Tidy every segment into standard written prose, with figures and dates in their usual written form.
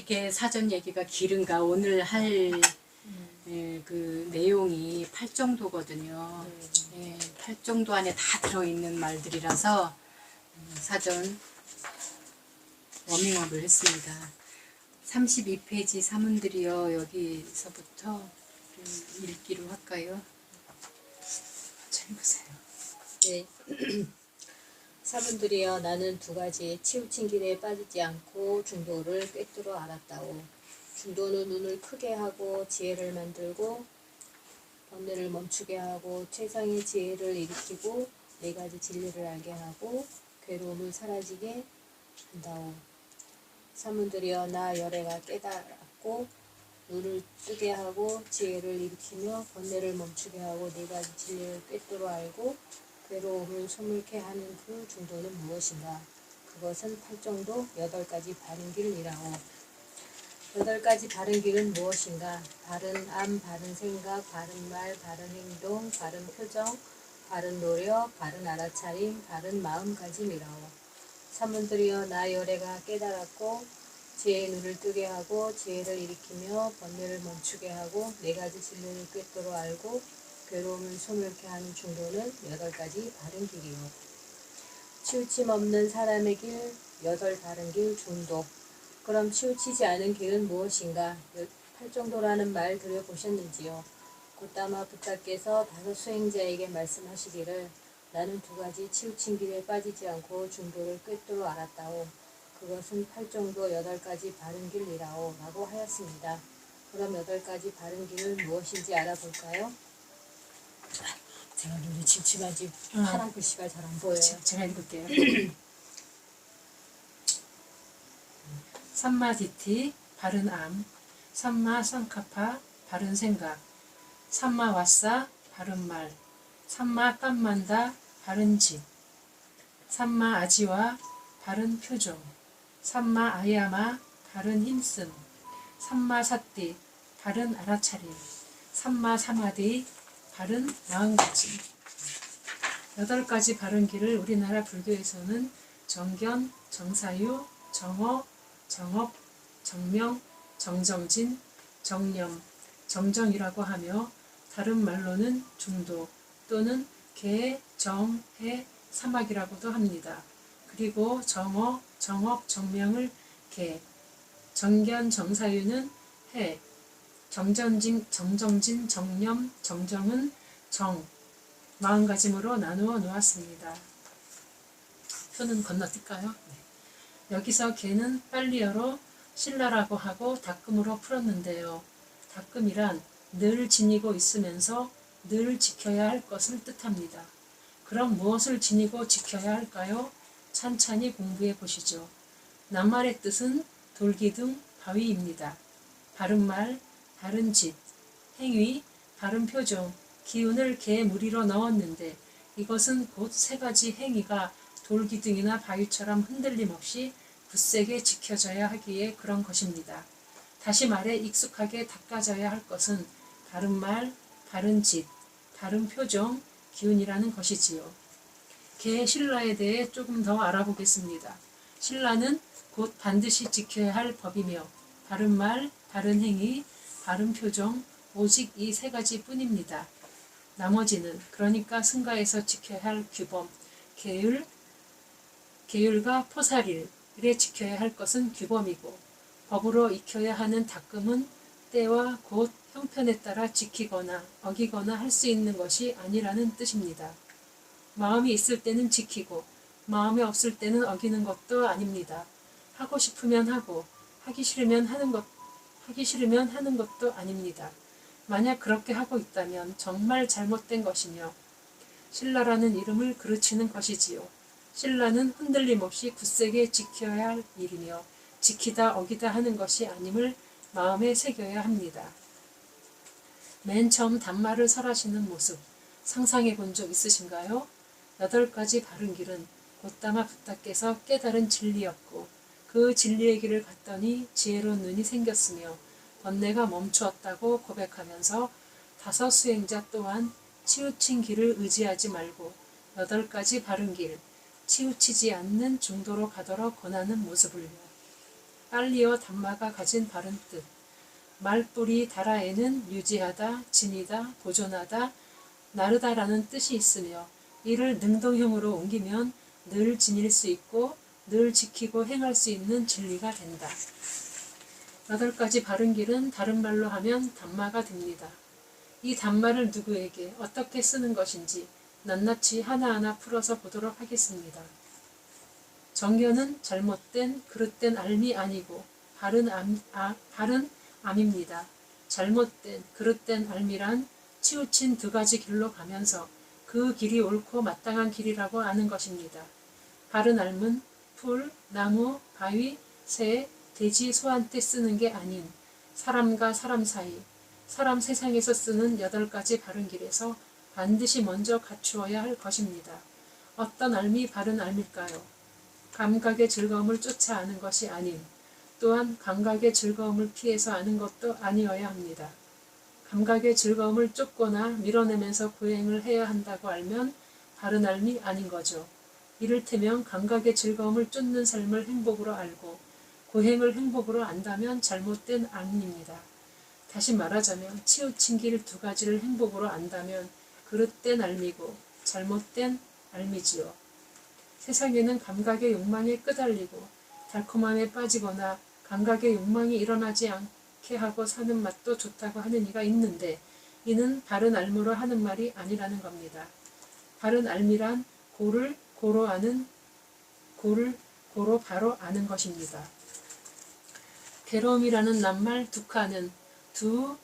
이렇게 사전 얘기가 길은가 오늘 할 그 내용이 8정도거든요. 예, 8정도 안에 다 들어있는 말들이라서 사전 워밍업을 했습니다. 32페이지 사문들이요. 여기서부터 좀 읽기로 할까요? 잘 보세요. 네. 사분들이여 나는 두 가지 치우친 길에 빠지지 않고 중도를 꿰뚫어 알았다오. 중도는 눈을 크게 하고 지혜를 만들고 번뇌를 멈추게 하고 최상의 지혜를 일으키고 네 가지 진리를 알게 하고 괴로움을 사라지게 한다오. 사문들이여 나 열애가 깨달았고 눈을 뜨게 하고 지혜를 일으키며 번뇌를 멈추게 하고 네 가지 진리를 꿰뚫어 알고 괴로움을 소멸케 하는 그 중도는 무엇인가? 그것은 8정도 8가지 바른 길이라오. 8가지 바른 길은 무엇인가? 바른 암, 바른 생각, 바른 말, 바른 행동, 바른 표정, 바른 노력, 바른 알아차림, 바른 마음가짐이라오. 사문들이여 나 열애가 깨달았고 지혜의 눈을 뜨게 하고 지혜를 일으키며 번뇌를 멈추게 하고 네 가지 진리를 꿰뚫어 알고 괴로움을 소멸케 하는 중도는 8가지 바른 길이요. 치우침 없는 사람의 길, 8 바른 길 중도. 그럼 치우치지 않은 길은 무엇인가? 8정도라는 말 들여보셨는지요? 곧다마 부타께서 5 수행자에게 말씀하시기를 나는 두 가지 치우친 길에 빠지지 않고 중도를 꿰뚫어 알았다오. 그것은 8정도 8가지 바른 길이라오 라고 하였습니다. 그럼 8가지 바른 길은 무엇인지 알아볼까요? 제가 눈이 침침하지 파란 글씨가 잘 안 보여요. 제가 읽을게요. 삼마디티 바른 암, 삼마 쌍카파 바른 생각, 삼마 와싸 바른 말, 삼마 깜만다 바른 짓, 삼마 아지와 바른 표정, 삼마 아야마 바른 힘씀, 삼마 사띠 바른 알아차림, 삼마 사마디 바른 마음가짐. 8가지 바른 길을 우리나라 불교에서는 정견, 정사유, 정어, 정업, 정명, 정정진, 정념, 정정이라고 하며 다른 말로는 중도 또는 개, 정, 해, 사막이라고도 합니다. 그리고 정어, 정업, 정명을 개, 정견, 정사유는 해, 정정진, 정념, 정정은 정, 마음가짐으로 나누어 놓았습니다. 표는 건너뛸까요? 네. 여기서 개는 빨리어로 신라라고 하고 닦음으로 풀었는데요. 닦음이란 늘 지니고 있으면서 늘 지켜야 할 것을 뜻합니다. 그럼 무엇을 지니고 지켜야 할까요? 찬찬히 공부해 보시죠. 낱말의 뜻은 돌기둥, 바위입니다. 바른 말, 바른 짓, 행위, 바른 표정, 기운을 개 무리로 넣었는데 이것은 곧 3가지 행위가 돌기둥이나 바위처럼 흔들림 없이 굳세게 지켜져야 하기에 그런 것입니다. 다시 말해 익숙하게 닦아져야 할 것은 바른 말, 바른 짓, 바른 표정, 기운이라는 것이지요. 개 신라에 대해 조금 더 알아보겠습니다. 신라는 곧 반드시 지켜야 할 법이며 바른 말, 바른 행위, 바른 표정, 오직 이 3가지 뿐입니다. 나머지는 그러니까 승가에서 지켜야 할 규범, 계율과 포살일에 지켜야 할 것은 규범이고 법으로 익혀야 하는 닦음은 때와 곧 형편에 따라 지키거나 어기거나 할 수 있는 것이 아니라는 뜻입니다. 마음이 있을 때는 지키고 마음이 없을 때는 어기는 것도 아닙니다. 하고 싶으면 하고 하기 싫으면 하는 것도 아닙니다. 만약 그렇게 하고 있다면 정말 잘못된 것이며 신라라는 이름을 그르치는 것이지요. 신라는 흔들림 없이 굳세게 지켜야 할 일이며 지키다 어기다 하는 것이 아님을 마음에 새겨야 합니다. 맨 처음 단말을 설하시는 모습 상상해 본 적 있으신가요? 8가지 바른 길은 곧다마 부타께서 깨달은 진리였고 그 진리의 길을 갔더니 지혜로운 눈이 생겼으며 번뇌가 멈추었다고 고백하면서 5 수행자 또한 치우친 길을 의지하지 말고 8가지 바른 길, 치우치지 않는 중도로 가도록 권하는 모습을요. 빨리어 단마가 가진 바른 뜻. 말뿌리 다라에는 유지하다, 지니다, 보존하다, 나르다라는 뜻이 있으며 이를 능동형으로 옮기면 늘 지닐 수 있고 늘 지키고 행할 수 있는 진리가 된다. 8가지 바른 길은 다른 말로 하면 단마가 됩니다. 이 단마를 누구에게 어떻게 쓰는 것인지 낱낱이 하나하나 풀어서 보도록 하겠습니다. 정견은 잘못된 그릇된 알미 아니고 바른 암입니다. 잘못된 그릇된 알미란 치우친 2가지 길로 가면서 그 길이 옳고 마땅한 길이라고 아는 것입니다. 바른 알은 풀, 나무, 바위, 새, 돼지, 소한테 쓰는 게 아닌 사람과 사람 사이, 사람 세상에서 쓰는 8가지 바른 길에서 반드시 먼저 갖추어야 할 것입니다. 어떤 알미 바른 알밀까요? 감각의 즐거움을 쫓아 아는 것이 아닌 또한 감각의 즐거움을 피해서 아는 것도 아니어야 합니다. 감각의 즐거움을 쫓거나 밀어내면서 고행을 해야 한다고 알면 바른 알미 아닌 거죠. 이를테면 감각의 즐거움을 쫓는 삶을 행복으로 알고 고행을 행복으로 안다면 잘못된 알미입니다. 다시 말하자면 치우친 길 2가지를 행복으로 안다면 그릇된 알미고 잘못된 알미지요. 세상에는 감각의 욕망에 끄달리고 달콤함에 빠지거나 감각의 욕망이 일어나지 않게 하고 사는 맛도 좋다고 하는 이가 있는데 이는 바른 알무로 하는 말이 아니라는 겁니다. 바른 알미란 고를 고로 아는 고를 고로 바로 아는 것입니다. 괴로움이라는 낱말 두카는 두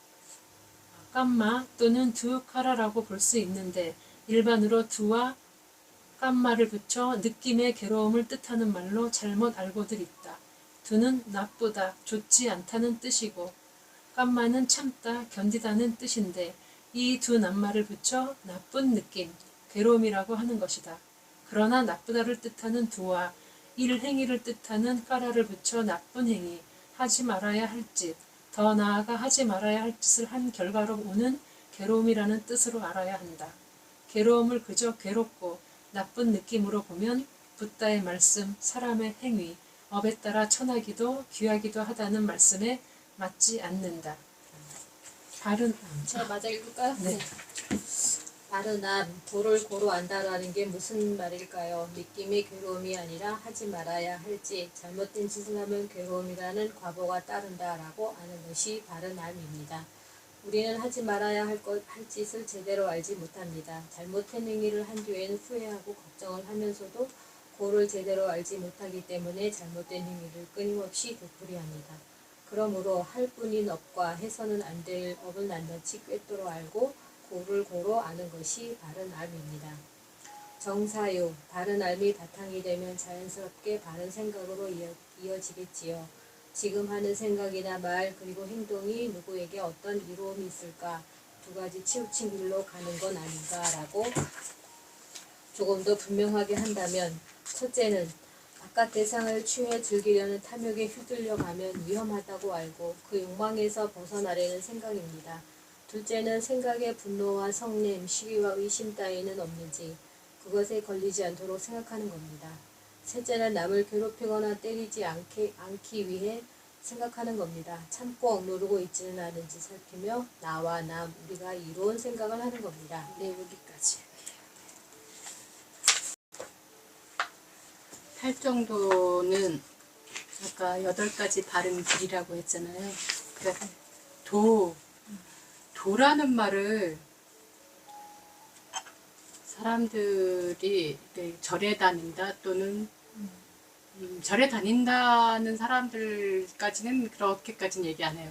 깜마 또는 두 카라라고 볼 수 있는데 일반으로 두와 깜마를 붙여 느낌의 괴로움을 뜻하는 말로 잘못 알고들 있다. 두는 나쁘다, 좋지 않다는 뜻이고 깜마는 참다, 견디다는 뜻인데 이 두 낱말을 붙여 나쁜 느낌, 괴로움이라고 하는 것이다. 그러나 나쁘다를 뜻하는 두와 일행위를 뜻하는 까라를 붙여 나쁜 행위, 하지 말아야 할 짓, 더 나아가 하지 말아야 할 짓을 한 결과로 오는 괴로움이라는 뜻으로 알아야 한다. 괴로움을 그저 괴롭고 나쁜 느낌으로 보면 붓다의 말씀, 사람의 행위, 업에 따라 천하기도 귀하기도 하다는 말씀에 맞지 않는다. 바른 암. 제가 맞아 읽을까요? 네. 바른 암, 고를 고로 안다라는 게 무슨 말일까요? 느낌의 괴로움이 아니라 하지 말아야 할 짓, 잘못된 짓을 하면 괴로움이라는 과보가 따른다라고 아는 것이 바른 암입니다. 우리는 하지 말아야 할 짓을 제대로 알지 못합니다. 잘못된 행위를 한 뒤에는 후회하고 걱정을 하면서도 고를 제대로 알지 못하기 때문에 잘못된 행위를 끊임없이 되풀이합니다. 그러므로 할 뿐인 업과 해서는 안 될 업을 낱낱이 꿰뚫어 알고 고를 고로 아는 것이 바른 암입니다. 정사유, 바른 암이 바탕이 되면 자연스럽게 바른 생각으로 이어지겠지요. 지금 하는 생각이나 말 그리고 행동이 누구에게 어떤 이로움이 있을까? 2가지 치우친 길로 가는 건 아닌가라고 조금 더 분명하게 한다면 첫째는 바깥 대상을 취해 즐기려는 탐욕에 휘둘려 가면 위험하다고 알고 그 욕망에서 벗어나려는 생각입니다. 둘째는 생각의 분노와 성냄, 시기와 의심 따위는 없는지 그것에 걸리지 않도록 생각하는 겁니다. 셋째는 남을 괴롭히거나 때리지 않기 위해 생각하는 겁니다. 참고 억누르고 있지는 않은지 살피며 나와 남, 우리가 이로운 생각을 하는 겁니다. 네, 여기까지. 8정도는 아까 8가지 바른 길이라고 했잖아요. 그러니까 도라는 말을 사람들이 절에 다닌다 또는 절에 다닌다는 사람들까지는 그렇게까지는 얘기 안 해요.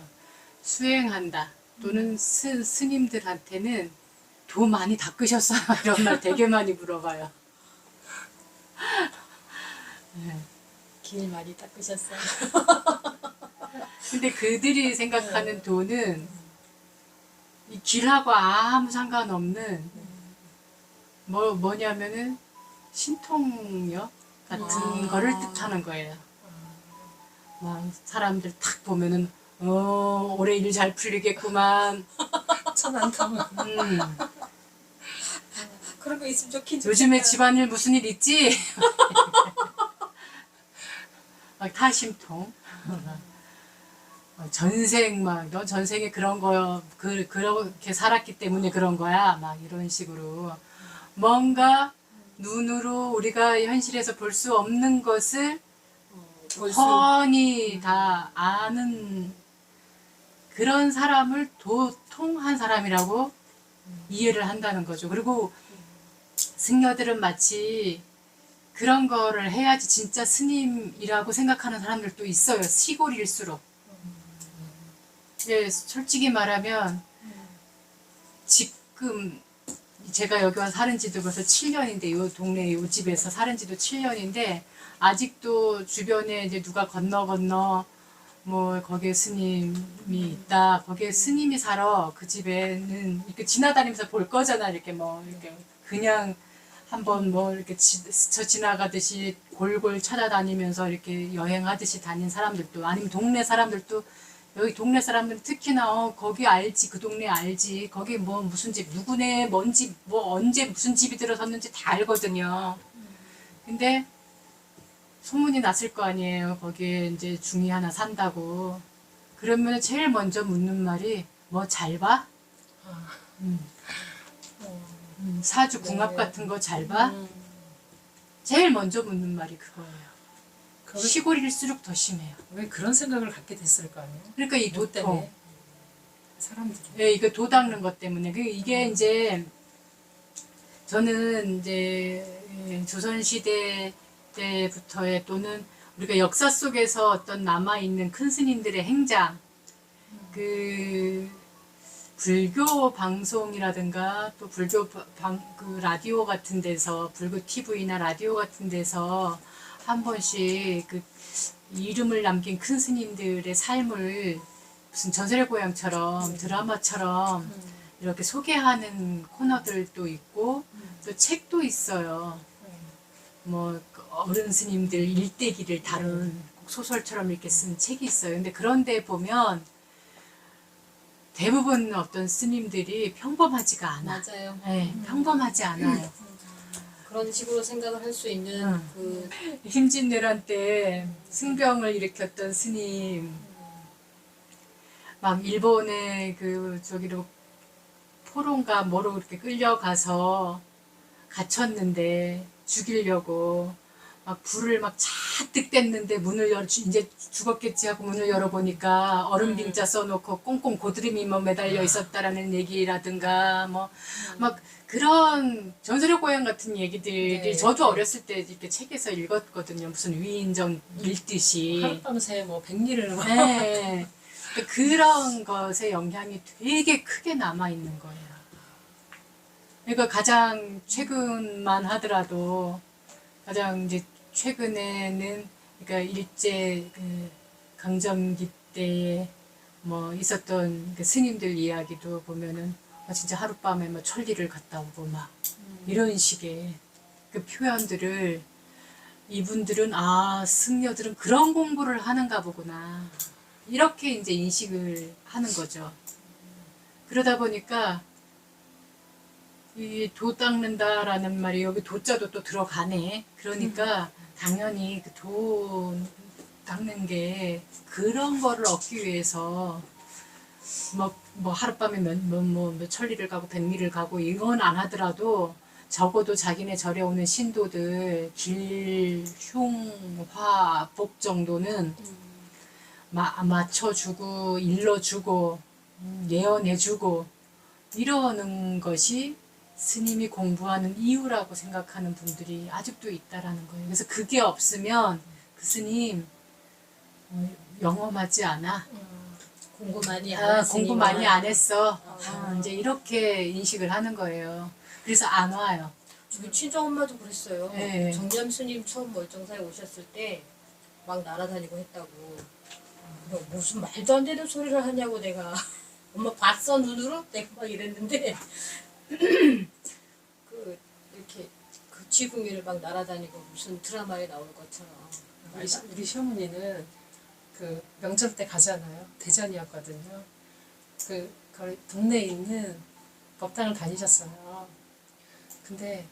수행한다 또는 스님들한테는 도 많이 닦으셨어요? 이런 말 되게 많이 물어봐요. 네. 길 많이 닦으셨어요. 근데 그들이 생각하는 도는 이 길하고 아무 상관없는 뭐냐면은 신통력 같은 거를 뜻하는 거예요. 막 사람들 탁 보면은 올해 일 잘 풀리겠구만. 천안탐은 그런 거 있으면 좋긴 요즘에 집안일 무슨 일 있지? 막 타심통. 전생 막 너 전생에 그런 거 그렇게 살았기 때문에 그런 거야 막 이런 식으로 뭔가 눈으로 우리가 현실에서 볼 수 없는 것을 볼수 뻔히 다 아는 그런 사람을 도통한 사람이라고 이해를 한다는 거죠. 그리고 승려들은 마치 그런 거를 해야지 진짜 스님이라고 생각하는 사람들도 있어요. 시골일수록. 이제 솔직히 말하면 지금 제가 여기 와서 사는 지도 벌써 7년인데 이 동네 이 집에서 사는 지도 7년인데 아직도 주변에 이제 누가 건너 뭐 거기에 스님이 있다 거기에 스님이 살아 그 집에는 이렇게 지나다니면서 볼 거잖아 이렇게 뭐 이렇게 그냥 한번 뭐 이렇게 스쳐 지나가듯이 골골 찾아다니면서 이렇게 여행하듯이 다닌 사람들도 아니면 동네 사람들도 여기 동네 사람들은 특히나 거기 알지 그 동네 알지 거기 뭐 무슨 집 누구네 뭔 집 뭐 언제 무슨 집이 들어섰는지 다 알거든요. 근데 소문이 났을 거 아니에요. 거기에 이제 중이 하나 산다고. 그러면 제일 먼저 묻는 말이 뭐 잘 봐? 음. 사주 궁합 같은 거 잘 봐? 제일 먼저 묻는 말이 그거예요. 시골일수록 더 심해요. 왜 그런 생각을 갖게 됐을까요? 그러니까 이 뭐 도통. 때문에? 사람들이. 예, 이거 도 닦는 것 때문에. 이게 이제 저는 이제 조선시대 때부터의 또는 우리가 역사 속에서 어떤 남아있는 큰 스님들의 행장, 그 불교 방송이라든가 또 불교 그 라디오 같은 데서 불교 TV나 라디오 같은 데서 한 번씩 그 이름을 남긴 큰 스님들의 삶을 무슨 전설의 고향처럼 드라마처럼 이렇게 소개하는 코너들도 있고 또 책도 있어요. 뭐 어른 스님들 일대기를 다룬 소설처럼 이렇게 쓴 책이 있어요. 근데 그런데 보면 대부분 어떤 스님들이 평범하지가 않아. 맞아요. 네, 평범하지 않아요. 그런 식으로 생각을 할 수 있는 응. 그 힘진내란 때 승병을 일으켰던 스님, 막 일본에 그 저기로 포로인가 뭐로 그렇게 끌려가서 갇혔는데 죽이려고 막 불을 막 잔뜩 뗐는데 문을 이제 죽었겠지 하고 문을 열어보니까 얼음 빙자 써놓고 꽁꽁 고드름이 뭐 매달려 있었다라는 얘기라든가 뭐 막 그런 전설의 고향 같은 얘기들이 네. 저도 어렸을 때 이렇게 책에서 읽었거든요. 무슨 위인전 읽듯이. 하룻밤새 뭐 백리를 막 네. 그런 것의 영향이 되게 크게 남아있는 거예요. 그러니까 가장 최근만 하더라도 가장 이제 최근에는 그러니까 일제 그 강점기 때에 뭐 있었던 그 스님들 이야기도 보면은 진짜 하룻밤에 뭐 천리를 갔다 오고 막 이런 식의 그 표현들을 이분들은 승려들은 그런 공부를 하는가 보구나 이렇게 이제 인식을 하는 거죠. 그러다 보니까 이 도 닦는다라는 말이 여기 도자도 또 들어가네. 그러니까 당연히 그 도 닦는 게 그런 거를 얻기 위해서 뭐 하룻밤에 몇 천리를 가고 백리를 가고 이건 안 하더라도 적어도 자기네 절에 오는 신도들 길, 흉, 화, 복 정도는 맞춰주고 일러주고 예언해주고 이러는 것이 스님이 공부하는 이유라고 생각하는 분들이 아직도 있다라는 거예요. 그래서 그게 없으면 그 스님 영험하지 않아. 공부 많이 안 공부 많이 안 했으니까. 했어. 이제 이렇게 인식을 하는 거예요. 그래서 안 와요. 저희 친정 엄마도 그랬어요. 네. 정념 스님 처음 멀정사에 오셨을 때 막 날아다니고 했다고. 너 무슨 말도 안 되는 소리를 하냐고 내가. 엄마 봤어 눈으로? 내가 막 이랬는데 그 이렇게 그 지붕 위를 막 날아다니고 무슨 드라마에 나올 것처럼. 우리 시어머니는 그 명절 때 가잖아요. 대전이었거든요. 그 거기 동네에 있는 법당을 다니셨어요. 근데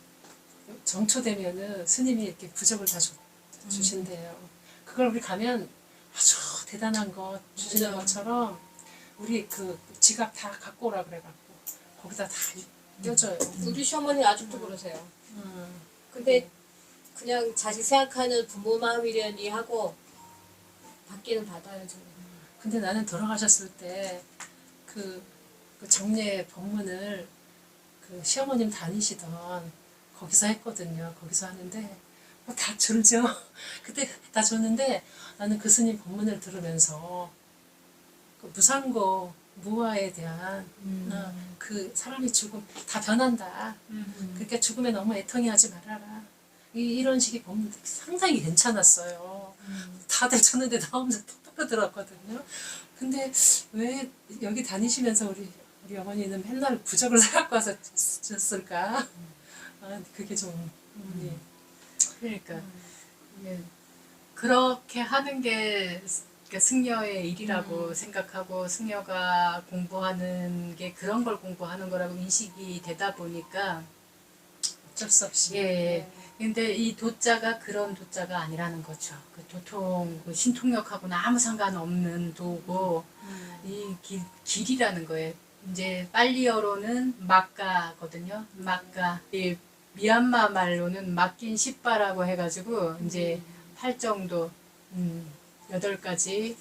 정초 되면은 스님이 이렇게 부적을 다 주신대요. 그걸 우리 가면 아주 대단한 거 주시는 맞아요. 것처럼 우리 그 지갑 다 갖고 오라 그래갖고 거기다 다 껴줘요. 우리 시어머니 아직도 그러세요. 음. 근데 그냥 자식 생각하는 부모 마음이려니 하고 받기는 받아야죠. 근데 나는 돌아가셨을 때 그 정례 법문을 그 시어머님 다니시던 거기서 했거든요. 거기서 하는데 다 줄죠. 그때 다 줬는데 나는 그 스님 법문을 들으면서 그 무상고 무아에 대한 그 사람이 죽음 다 변한다. 그러니까 죽음에 너무 애통이 하지 말아라. 이런 식의 법문 상당히 괜찮았어요. 다들 쳤는데 나 혼자 톡톡 들었거든요. 근데 왜 여기 다니시면서 우리 어머니는 맨날 부적을 사갖고 와서 줬을까? 아, 그게 좀 그러니까 예, 그렇게 하는 게 그러니까 승려의 일이라고 생각하고 승려가 공부하는 게 그런 걸 공부하는 거라고 인식이 되다 보니까 어쩔 수 없이. 예. 근데 이 도자가 그런 도자가 아니라는 거죠. 그 도통 그 신통력하고는 아무 상관없는 도고 이 길이라는 거예요. 이제 팔리어로는 막가거든요. 막가. 이 미얀마 말로는 막긴 십바라고 해가지고 이제 8정도 8가지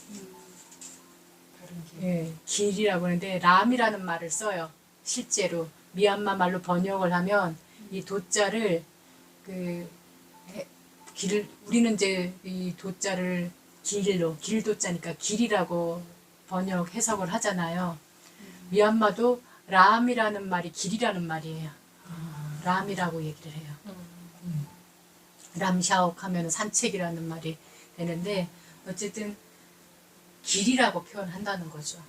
다른 게. 예, 길이라고 하는데 람이라는 말을 써요. 실제로 미얀마 말로 번역을 하면 이 도자를 길을 우리는 이제 이 도자를 길도자니까 길이라고 번역 해석을 하잖아요. 미얀마도 람이라는 말이 길이라는 말이에요. 람이라고 얘기를 해요. 람샤옥 하면 산책이라는 말이 되는데 어쨌든 길이라고 표현한다는 거죠.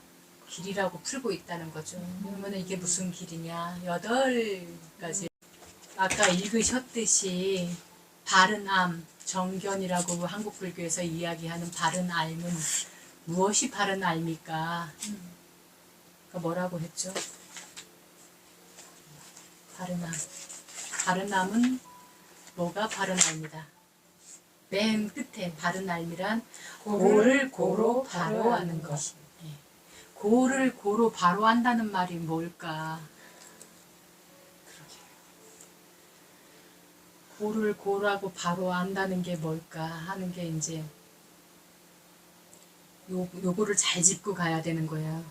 길이라고 풀고 있다는 거죠. 그러면 이게 무슨 길이냐? 8가지. 아까 읽으셨듯이 바른 암, 정견이라고 한국 불교에서 이야기하는 바른 암은 무엇이 바른 암입니까? 그러니까 뭐라고 했죠? 바른 암. 바른 암은 뭐가 바른 암이다? 맨 끝에 바른 암이란 고를 고로 바로 하는 것. 예. 고를 고로 바로 한다는 말이 뭘까? 고를 고라고 바로 한다는 게 뭘까 하는 게 이제 요거를 잘 짚고 가야 되는 거야.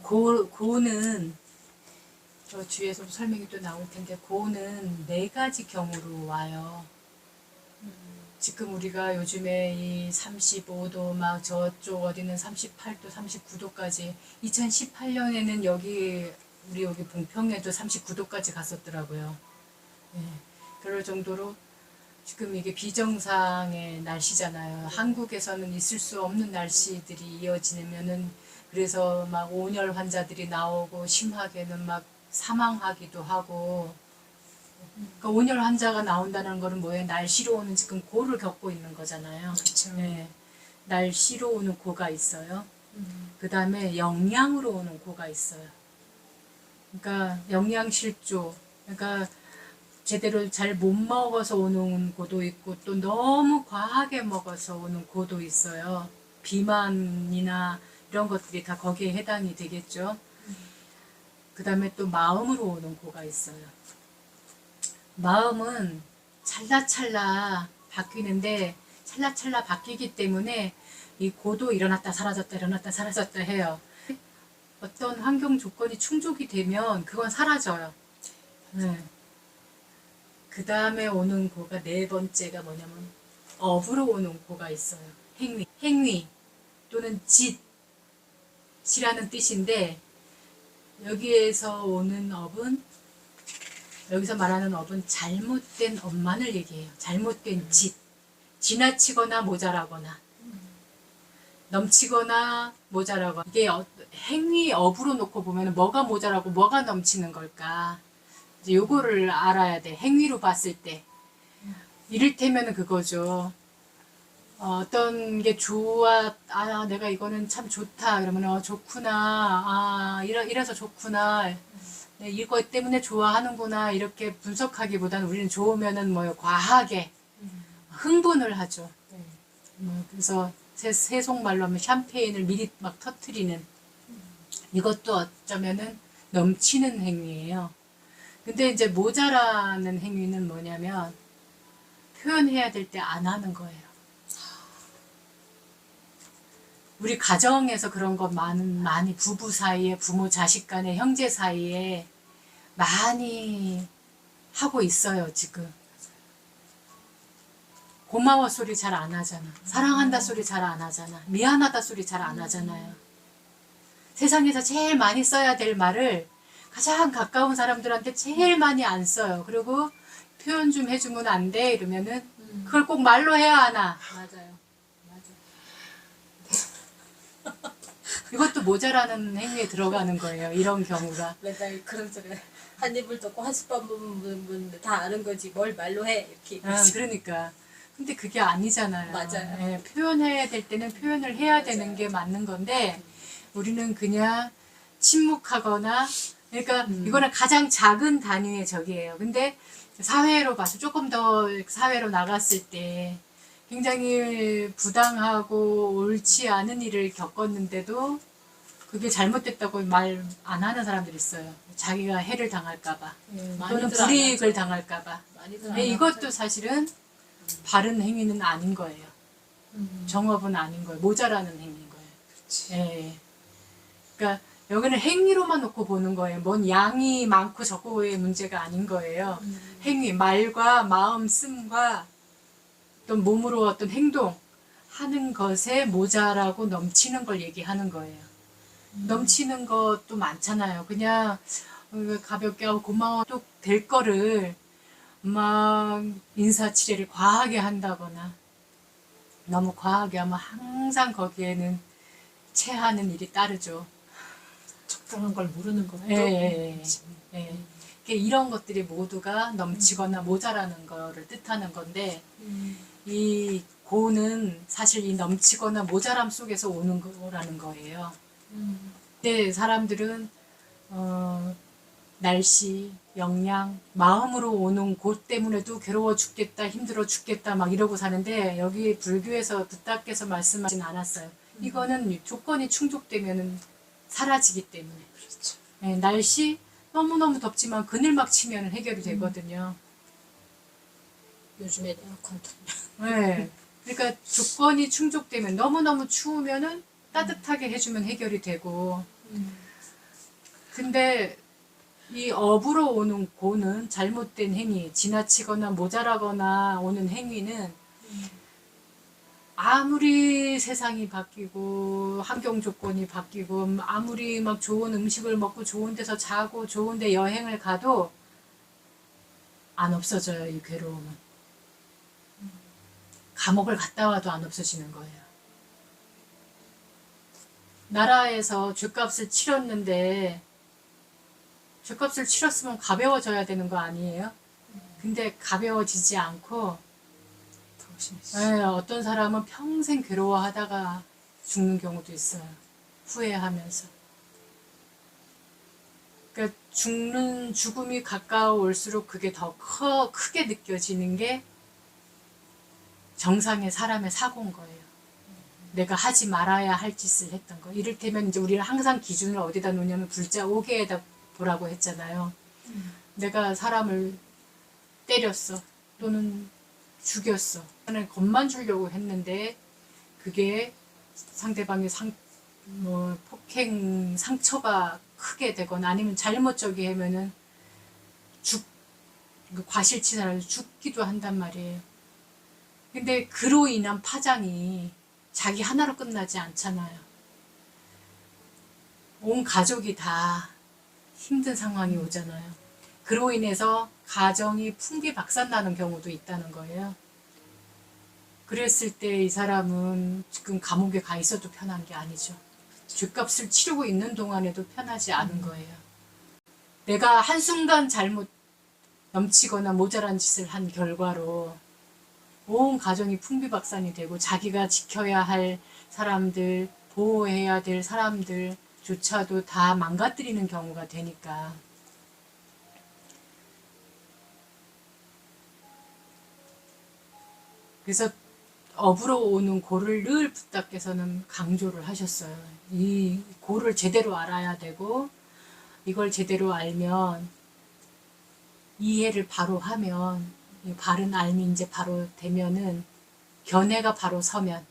고는 저 뒤에서 설명이 또 나올 텐데 고는 4가지 경우로 와요. 지금 우리가 요즘에 이 35도 막 저쪽 어디는 38도, 39도까지 2018년에는 우리 여기 봉평에도 39도까지 갔었더라고요. 예, 그럴 정도로 지금 이게 비정상의 날씨잖아요. 한국에서는 있을 수 없는 날씨들이 이어지면은 그래서 막 온열 환자들이 나오고 심하게는 막 사망하기도 하고. 그러니까 온열 환자가 나온다는 거는 뭐예요? 날씨로 오는 지금 고를 겪고 있는 거잖아요. 그렇죠. 네. 날씨로 오는 고가 있어요. 그 다음에 영양으로 오는 고가 있어요. 그러니까 영양실조. 그러니까 제대로 잘 못 먹어서 오는 고도 있고 또 너무 과하게 먹어서 오는 고도 있어요. 비만이나 이런 것들이 다 거기에 해당이 되겠죠. 그 다음에 또 마음으로 오는 고가 있어요. 마음은 찰나찰나 바뀌는데 찰나찰나 바뀌기 때문에 이 고도 일어났다 사라졌다 일어났다 사라졌다 해요. 어떤 환경 조건이 충족이 되면 그건 사라져요. 네. 그 다음에 오는 고가 4번째가 뭐냐면 업으로 오는 고가 있어요. 행위 또는 짓이라는 뜻인데 여기에서 오는 업은 여기서 말하는 업은 잘못된 업만을 얘기해요. 잘못된 짓. 지나치거나 모자라거나 넘치거나 모자라거나 이게 행위 업으로 놓고 보면 뭐가 모자라고 뭐가 넘치는 걸까? 이제 요거를 알아야 돼. 행위로 봤을 때. 이를테면 그거죠. 어떤 게 좋아, 내가 이거는 참 좋다. 그러면, 좋구나. 이래서 좋구나. 네, 이거 때문에 좋아하는구나. 이렇게 분석하기보다는 우리는 좋으면은 과하게 흥분을 하죠. 그래서 세속말로 하면 샴페인을 미리 막 터트리는, 이것도 어쩌면은 넘치는 행위예요. 근데 이제 모자라는 행위는 뭐냐면 표현해야 될 때 안 하는 거예요. 우리 가정에서 그런 거 많이 부부 사이에, 부모 자식 간에, 형제 사이에 많이 하고 있어요, 지금. 고마워 소리 잘 안 하잖아. 사랑한다 소리 잘 안 하잖아. 미안하다 소리 잘 안 하잖아요. 세상에서 제일 많이 써야 될 말을 가장 가까운 사람들한테 제일 많이 안 써요. 그리고 표현 좀 해주면 안 돼? 이러면은 그걸 꼭 말로 해야 하나? 맞아요. 이것도 모자라는 행위에 들어가는 거예요. 이런 경우가. 맨날 그런 소리 한 입을 듣고 한 숟밥 먹으면 다 아는 거지 뭘 말로 해 이렇게. 그러니까. 근데 그게 아니잖아요. 맞아요. 예, 표현해야 될 때는 표현을 해야 되는 게 맞는 건데 우리는 그냥 침묵하거나, 그러니까 이거는 가장 작은 단위의 적이에요. 근데 사회로 봐서 조금 더 사회로 나갔을 때 굉장히 부당하고 옳지 않은 일을 겪었는데도 그게 잘못됐다고 말 안 하는 사람들이 있어요. 자기가 해를 당할까봐 또는 많이들 안 불이익을 하죠. 당할까봐. 많이들 근데 안 이것도 사실은 바른 행위는 아닌 거예요. 정업은 아닌 거예요. 모자라는 행위인 거예요. 그렇지. 예. 그러니까 여기는 행위로만 놓고 보는 거예요. 뭔 양이 많고 적고의 문제가 아닌 거예요. 행위, 말과 마음, 씀과 어떤 몸으로 어떤 행동 하는 것에 모자라고 넘치는 걸 얘기하는 거예요. 넘치는 것도 많잖아요. 그냥 가볍게 하고 고마워 또 될 거를 막 인사치레를 과하게 한다거나 너무 과하게 하면 항상 거기에는 체하는 일이 따르죠. 적당한 걸 모르는 것도 예, 예, 있지. 예. 이런 것들이 모두가 넘치거나 모자라는 거를 뜻하는 건데 이 고는 사실 이 넘치거나 모자람 속에서 오는 거라는 거예요. 근데 사람들은 날씨, 영양, 마음으로 오는 고 때문에도 괴로워 죽겠다, 힘들어 죽겠다 막 이러고 사는데 여기 불교에서 부탁께서 말씀하진 않았어요. 이거는 조건이 충족되면은 사라지기 때문에. 그렇죠. 예, 날씨 너무너무 덥지만 그늘 막 치면 해결이 되거든요. 요즘에 에어컨도 네. 그러니까 조건이 충족되면 너무너무 추우면은 따뜻하게 해주면 해결이 되고. 근데 이 업으로 오는 고는 잘못된 행위, 지나치거나 모자라거나 오는 행위는 아무리 세상이 바뀌고 환경 조건이 바뀌고 아무리 막 좋은 음식을 먹고 좋은 데서 자고 좋은 데 여행을 가도 안 없어져요, 이 괴로움은. 감옥을 갔다 와도 안 없어지는 거예요. 나라에서 죗값을 치렀는데 죗값을 치렀으면 가벼워져야 되는 거 아니에요? 근데 가벼워지지 않고 더 심해지. 어떤 사람은 평생 괴로워하다가 죽는 경우도 있어요. 후회하면서. 그러니까 죽음이 가까워올수록 그게 더 크게 느껴지는 게 정상의 사람의 사고인 거예요. 내가 하지 말아야 할 짓을 했던 거. 이를테면 이제 우리는 항상 기준을 어디다 놓냐면 불자 5개에다 보라고 했잖아요. 내가 사람을 때렸어. 또는 죽였어. 나는 겁만 주려고 했는데 그게 상대방의 폭행 상처가 크게 되거나 아니면 잘못 저기 하면은 과실치사라서 죽기도 한단 말이에요. 근데 그로 인한 파장이 자기 하나로 끝나지 않잖아요. 온 가족이 다 힘든 상황이 오잖아요. 그로 인해서 가정이 풍비박산나는 경우도 있다는 거예요. 그랬을 때 이 사람은 지금 감옥에 가 있어도 편한 게 아니죠. 죗값을 치르고 있는 동안에도 편하지 않은 거예요. 내가 한순간 잘못 넘치거나 모자란 짓을 한 결과로 온 가정이 풍비박산이 되고 자기가 지켜야 할 사람들, 보호해야 될 사람들조차도 다 망가뜨리는 경우가 되니까. 그래서 업으로 오는 고를 늘 부탁께서는 강조를 하셨어요. 이 고를 제대로 알아야 되고 이걸 제대로 알면 이해를 바로 하면 이 바른 알미 이제 바로 되면은 견해가 바로 서면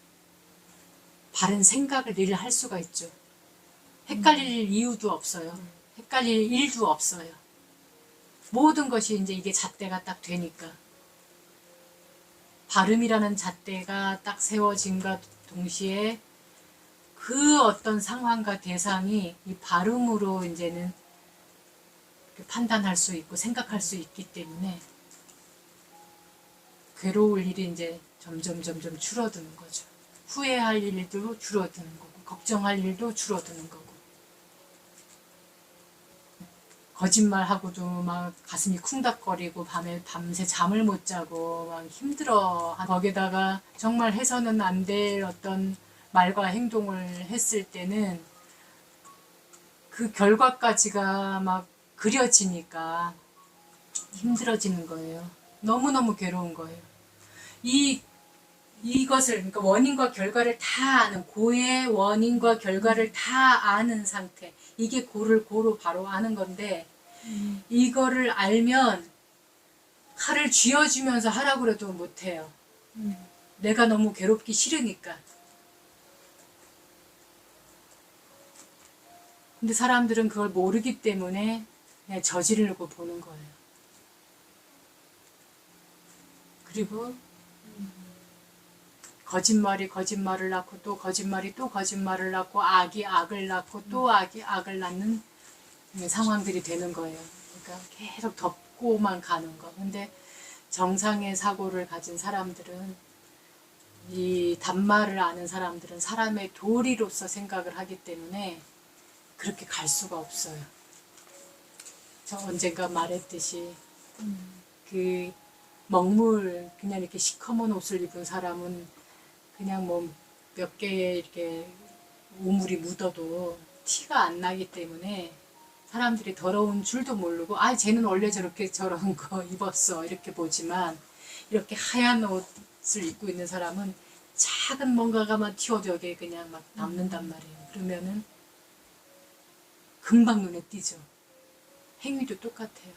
바른 생각을 늘 할 수가 있죠. 헷갈릴 이유도 없어요. 헷갈릴 일도 없어요. 모든 것이 이제 이게 잣대가 딱 되니까 발음이라는 잣대가 딱 세워짐과 동시에 그 어떤 상황과 대상이 이 발음으로 이제는 판단할 수 있고 생각할 수 있기 때문에 괴로울 일이 이제 점점 줄어드는 거죠. 후회할 일도 줄어드는 거고 걱정할 일도 줄어드는 거고 거짓말하고도 막 가슴이 쿵닥거리고 밤새 잠을 못 자고 막 힘들어. 거기다가 정말 해서는 안 될 어떤 말과 행동을 했을 때는 그 결과까지가 막 그려지니까 힘들어지는 거예요. 너무너무 괴로운 거예요. 이것을, 그러니까 원인과 결과를 다 아는, 고의 원인과 결과를 다 아는 상태. 이게 고로 바로 아는 건데, 이거를 알면 칼을 쥐어주면서 하라고 해도 못해요. 내가 너무 괴롭기 싫으니까. 근데 사람들은 그걸 모르기 때문에 그냥 저지르고 보는 거예요. 그리고 거짓말이 거짓말을 낳고 또 거짓말이 또 거짓말을 낳고 악이 악을 낳고 또 악이 악을 낳는 상황들이 되는 거예요. 그러니까 계속 덮고만 가는 거. 근데 정상의 사고를 가진 사람들은 이 단말을 아는 사람들은 사람의 도리로서 생각을 하기 때문에 그렇게 갈 수가 없어요. 저 언젠가 말했듯이 그 먹물 그냥 이렇게 시커먼 옷을 입은 사람은 그냥 뭐 몇 개의 이렇게 우물이 묻어도 티가 안 나기 때문에 사람들이 더러운 줄도 모르고 아 쟤는 원래 저렇게 저런 거 입었어 이렇게 보지만 이렇게 하얀 옷을 입고 있는 사람은 작은 뭔가가만 튀어도 여기에 그냥 막 남는단 말이에요. 그러면은 금방 눈에 띄죠. 행위도 똑같아요.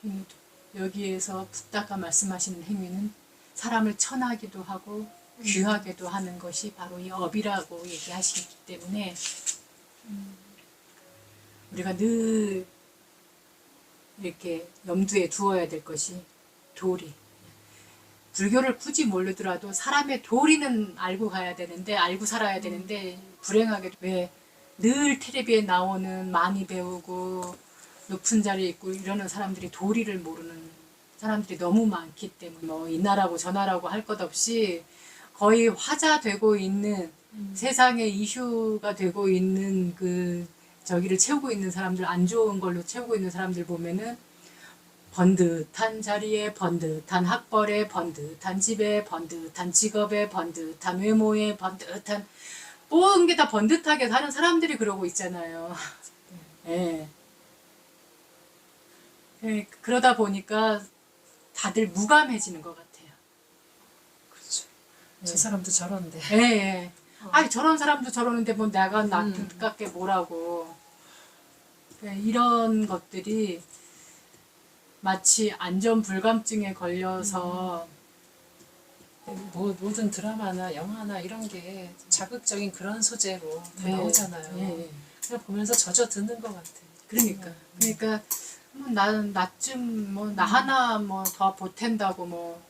행위도. 여기에서 붓다가 말씀하시는 행위는 사람을 천하기도 하고 귀하게도 하는 것이 바로 이 업이라고 얘기하시기 때문에 우리가 늘 이렇게 염두에 두어야 될 것이 도리. 불교를 굳이 모르더라도 사람의 도리는 알고 가야 되는데 알고 살아야 되는데 불행하게도 왜 늘 텔레비에 나오는 많이 배우고 높은 자리에 있고 이러는 사람들이 도리를 모르는 사람들이 너무 많기 때문에 뭐 이 나라고 저 나라고 할 것 없이 거의 화자되고 있는 세상의 이슈가 되고 있는 그 저기를 채우고 있는 사람들 안 좋은 걸로 채우고 있는 사람들 보면은 번듯한 자리에 번듯한 학벌에 번듯한 집에 번듯한 직업에 번듯한 외모에 번듯한 모든 게 다 번듯하게 사는 사람들이 그러고 있잖아요. 예. 예, 그러다 보니까 다들 무감해지는 것 같아요. 그렇죠. 네. 저 사람도 저런데. 예, 예. 아니 저런 사람도 저러는데 뭐 내가 낫깝게 뭐라고. 이런 것들이 마치 안전불감증에 걸려서 모든 드라마나 영화나 이런 게 자극적인 그런 소재로 다 네. 나오잖아요. 예, 예. 그냥 보면서 젖어드는 것 같아요. 그러니까 뭐 나는 나쯤 뭐 나 하나 뭐 더 보탠다고 뭐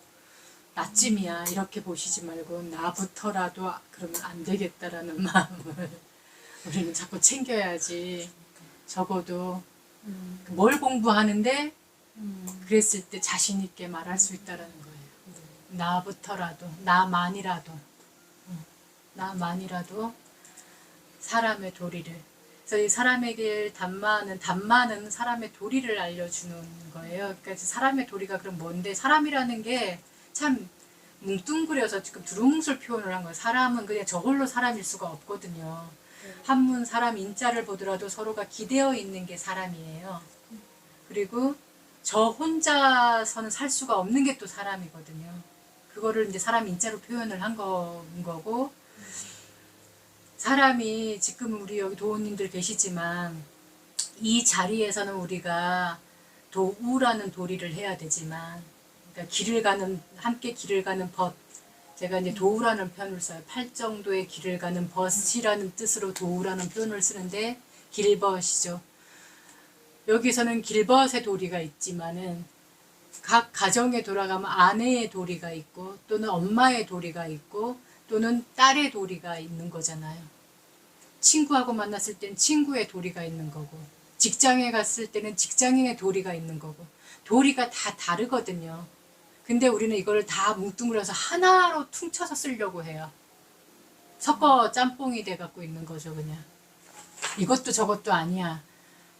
나쯤이야 이렇게 보시지 말고 나부터라도 그러면 안 되겠다라는 마음을 우리는 자꾸 챙겨야지. 적어도 뭘 공부하는데 그랬을 때 자신 있게 말할 수 있다라는 거예요. 나부터라도 나만이라도 사람의 도리를. 그래서 이 사람의 길 단마는 사람의 도리를 알려주는 거예요. 그러니까 사람의 도리가 그럼 뭔데? 사람이라는 게 참 뭉뚱그려서 지금 두루뭉술 표현을 한 거예요. 사람은 그냥 저걸로 사람일 수가 없거든요. 한문 사람 인자를 보더라도 서로가 기대어 있는 게 사람이에요. 그리고 저 혼자서는 살 수가 없는 게 또 사람이거든요. 그거를 이제 사람 인자로 표현을 한 거고, 사람이 지금 우리 여기 도우님들 계시지만 이 자리에서는 우리가 도우라는 도리를 해야 되지만, 그러니까 함께 길을 가는 벗, 제가 이제 도우라는 표현을 써요. 팔정도의 길을 가는 벗이라는 뜻으로 도우라는 표현을 쓰는데, 길벗이죠. 여기서는 길벗의 도리가 있지만은 각 가정에 돌아가면 아내의 도리가 있고, 또는 엄마의 도리가 있고, 또는 딸의 도리가 있는 거잖아요. 친구하고 만났을 땐 친구의 도리가 있는 거고, 직장에 갔을 때는 직장인의 도리가 있는 거고, 도리가 다 다르거든요. 근데 우리는 이걸 다 뭉뚱그려서 하나로 퉁쳐서 쓰려고 해요. 섞어 짬뽕이 돼 갖고 있는 거죠, 그냥. 이것도 저것도 아니야.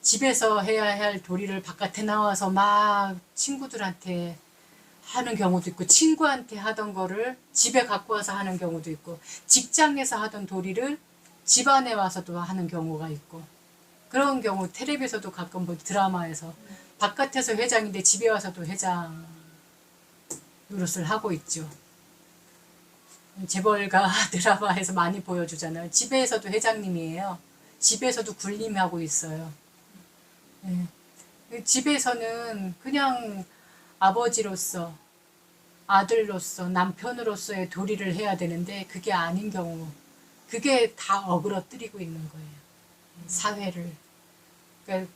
집에서 해야 할 도리를 바깥에 나와서 막 친구들한테 하는 경우도 있고, 친구한테 하던 거를 집에 갖고 와서 하는 경우도 있고, 직장에서 하던 도리를 집 안에 와서도 하는 경우가 있고, 그런 경우 텔레비에서도 가끔 뭐 드라마에서 바깥에서 회장인데 집에 와서도 회장 노릇을 하고 있죠. 재벌가 드라마에서 많이 보여주잖아요. 집에서도 회장님이에요. 집에서도 군림하고 있어요. 네. 집에서는 그냥 아버지로서, 아들로서, 남편으로서의 도리를 해야 되는데 그게 아닌 경우, 그게 다 어그러뜨리고 있는 거예요. 사회를. 그러니까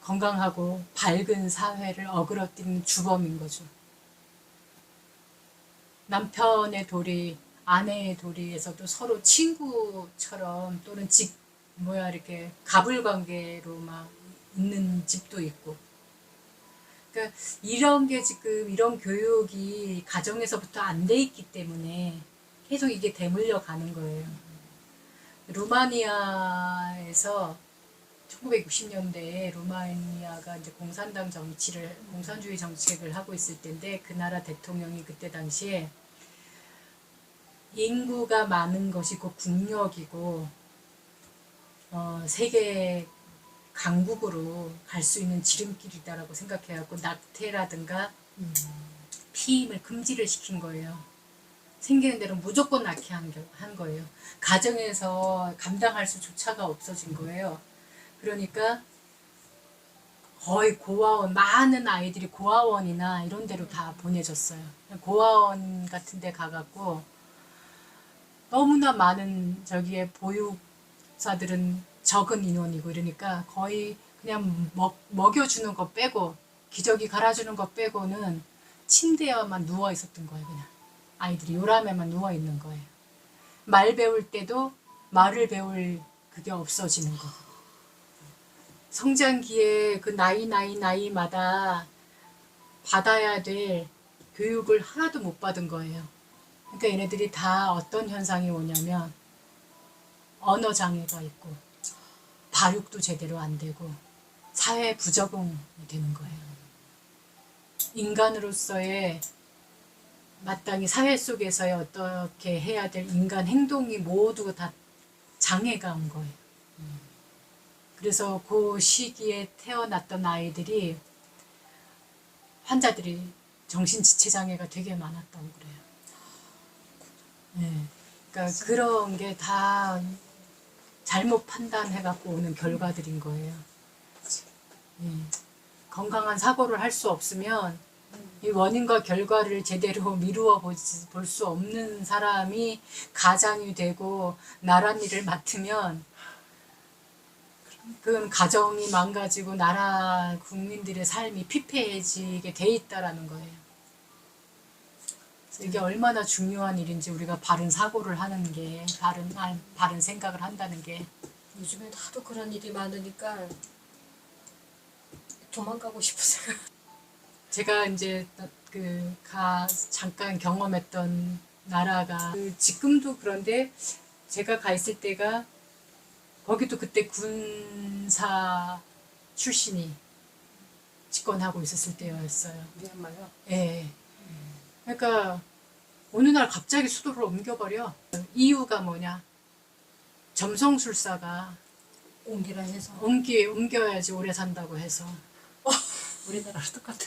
건강하고 밝은 사회를 어그러뜨리는 주범인 거죠. 남편의 도리, 아내의 도리에서도 서로 친구처럼 또는 이렇게 갑을 관계로 막 있는 집도 있고. 그러니까 이런 게 지금 이런 교육이 가정에서부터 안 돼 있기 때문에 계속 이게 대물려 가는 거예요. 루마니아에서 1960년대에 루마니아가 이제 공산주의 정책을 하고 있을 때인데, 그 나라 대통령이 그때 당시에 인구가 많은 것이고 국력이고 세계 강국으로 갈 수 있는 지름길이다라고 생각해갖고 낙태라든가 피임을 금지를 시킨 거예요. 생기는 대로 무조건 낳게 한 거예요. 가정에서 감당할 수조차가 없어진 거예요. 그러니까 거의 고아원, 많은 아이들이 고아원이나 이런 데로 다 보내졌어요. 고아원 같은 데 가갖고 너무나 많은 저기에 보육사들은 적은 인원이고 이러니까 거의 그냥 먹여주는 거 빼고, 기저귀 갈아주는 거 빼고는 침대에만 누워 있었던 거예요. 그냥 아이들이 요람에만 누워 있는 거예요. 말 배울 때도 말을 배울 그게 없어지는 거. 성장기에 그 나이마다 받아야 될 교육을 하나도 못 받은 거예요. 그러니까 얘네들이 다 어떤 현상이 오냐면 언어 장애가 있고, 발육도 제대로 안 되고, 사회 부적응이 되는 거예요. 인간으로서의 마땅히 사회 속에서의 어떻게 해야 될 인간 행동이 모두 다 장애가 온 거예요. 그래서 그 시기에 태어났던 아이들이, 환자들이 정신지체장애가 되게 많았다고 그래요. 네. 그러니까 그런 게 다 잘못 판단해갖고 오는 결과들인 거예요. 건강한 사고를 할 수 없으면 이 원인과 결과를 제대로 미루어 볼 수 없는 사람이 가장이 되고 나란 일을 맡으면, 그건 가정이 망가지고 나라 국민들의 삶이 피폐해지게 돼 있다라는 거예요. 이게 얼마나 중요한 일인지, 우리가 바른 사고를 하는 게, 바른 생각을 한다는 게. 요즘엔 하도 그런 일이 많으니까 도망가고 싶으세요. 제가 이제 잠깐 경험했던 나라가, 지금도 그런데 제가 가 있을 때가, 거기도 그때 군사 출신이 집권하고 있었을 때였어요. 미얀마요? 예. 그러니까 어느 날 갑자기 수도를 옮겨버려. 이유가 뭐냐? 점성술사가 옮기라 해서. 옮겨야지 오래 산다고 해서. 우리나라랑 똑같아.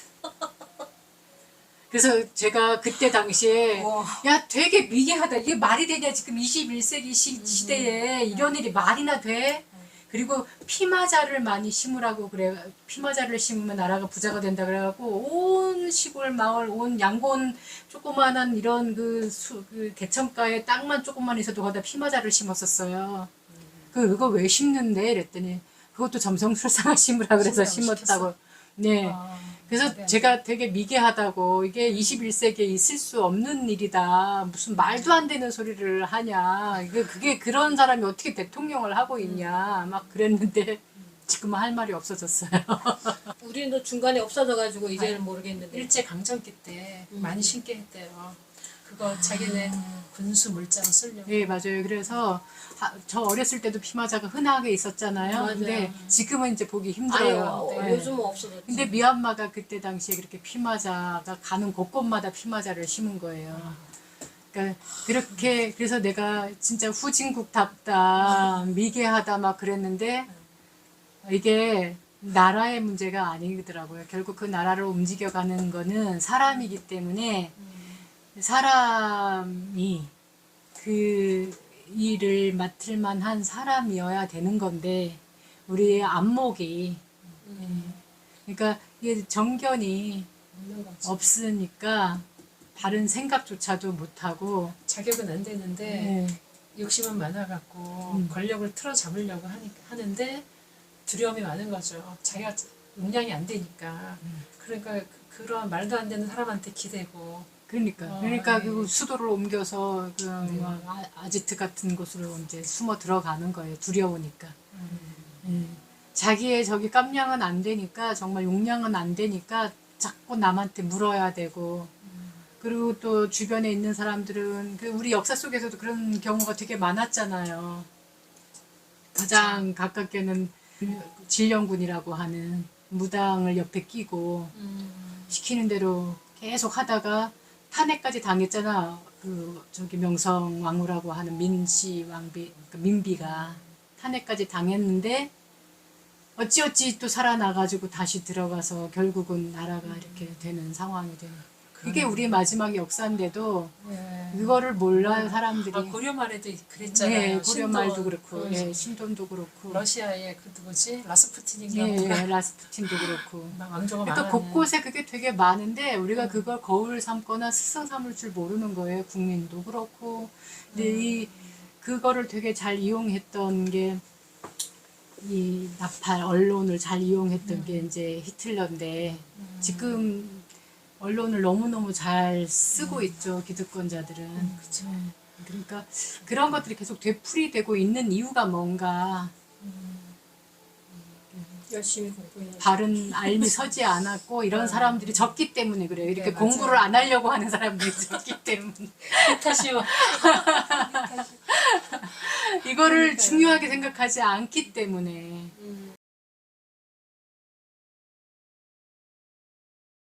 그래서 제가 그때 당시에 와. 야 되게 미개하다. 이게 말이 되냐 지금 21세기 시대에 이런 일이 말이나 돼? 그리고 피마자를 많이 심으라고 그래. 피마자를 심으면 나라가 부자가 된다 그래갖고 온 시골 마을 온 양곤 조그만한 이런 그 개천가에 땅만 조금만 있어도 거기다 피마자를 심었었어요. 그거 왜 심는데? 이랬더니 그것도 점성술사가 심으라 그래서 심으라고 심었다고. 네. 아, 그래서 그래. 제가 되게 미개하다고 이게 21세기에 있을 수 없는 일이다. 무슨 말도 안 되는 소리를 하냐. 그게 그런 사람이 어떻게 대통령을 하고 있냐. 막 그랬는데 지금은 할 말이 없어졌어요. 우리는 또 중간에 없어져가지고 이제는 모르겠는데. 일제 강점기 때 많이 신게 했대요. 그거 자기네 군수 물자로 쓰려고. 네, 맞아요. 그래서 저 어렸을 때도 피마자가 흔하게 있었잖아요. 맞아요. 근데 지금은 이제 보기 아유, 힘들어요. 네. 요즘은 없어졌지. 근데 미얀마가 그때 당시에 그렇게 피마자가 가는 곳곳마다 피마자를 심은 거예요. 그러니까 그렇게 그래서 내가 진짜 후진국답다 미개하다 막 그랬는데 이게 나라의 문제가 아니더라고요. 결국 그 나라를 움직여가는 거는 사람이기 때문에 사람이 그 일을 맡을 만한 사람이어야 되는 건데 우리의 안목이 그러니까 이게 정견이 없는 거지. 없으니까 바른 생각조차도 못하고 자격은 안 되는데 네. 욕심은 많아갖고 권력을 틀어 잡으려고 하는데 두려움이 많은 거죠. 자기가 용량이 안 되니까. 그러니까 그런 말도 안 되는 사람한테 기대고. 그러니까 네. 그 수도를 옮겨서 뭐 아지트 같은 곳으로 이제 숨어 들어가는 거예요. 두려우니까. 자기의 저기 깜냥은 안 되니까 정말 용량은 안 되니까 자꾸 남한테 물어야 되고 그리고 또 주변에 있는 사람들은 우리 역사 속에서도 그런 경우가 되게 많았잖아요. 가장 가깝게는 진령군이라고 하는 무당을 옆에 끼고 시키는 대로 계속 하다가 탄핵까지 당했잖아. 저기 명성 왕후라고 하는 민씨 왕비 민비가 탄핵까지 당했는데 어찌어찌 또 살아나가지고 다시 들어가서 결국은 나라가 이렇게 되는 상황이 되는. 이게 우리 마지막 역사인데도 예. 그거를 몰라요 사람들이. 고려 말에도 그랬잖아요. 네, 고려 말도 신돈, 그렇고, 예, 신돈도 그렇고, 러시아의 그 누구지? 라스푸틴인가 예, 뭔가 라스푸틴도 그렇고. 막 왕조가 그러니까 많았네. 곳곳에 그게 되게 많은데 우리가 그걸 거울 삼거나 스승 삼을 줄 모르는 거예요. 국민도 그렇고. 근데 그거를 되게 잘 이용했던 게 이 나팔 언론을 잘 이용했던 게 이제 히틀러인데 지금 언론을 너무너무 잘 쓰고 있죠. 기득권자들은. 그쵸. 그러니까 그런 것들이 계속 되풀이되고 있는 이유가 뭔가 열심히 공부해야지. 바른 알미 서지 않았고 이런 사람들이 적기 때문에 그래요. 이렇게 네, 맞아요. 공부를 안 하려고 하는 사람들이 적기 때문에 탓이요. 이거를 그러니까요. 중요하게 생각하지 않기 때문에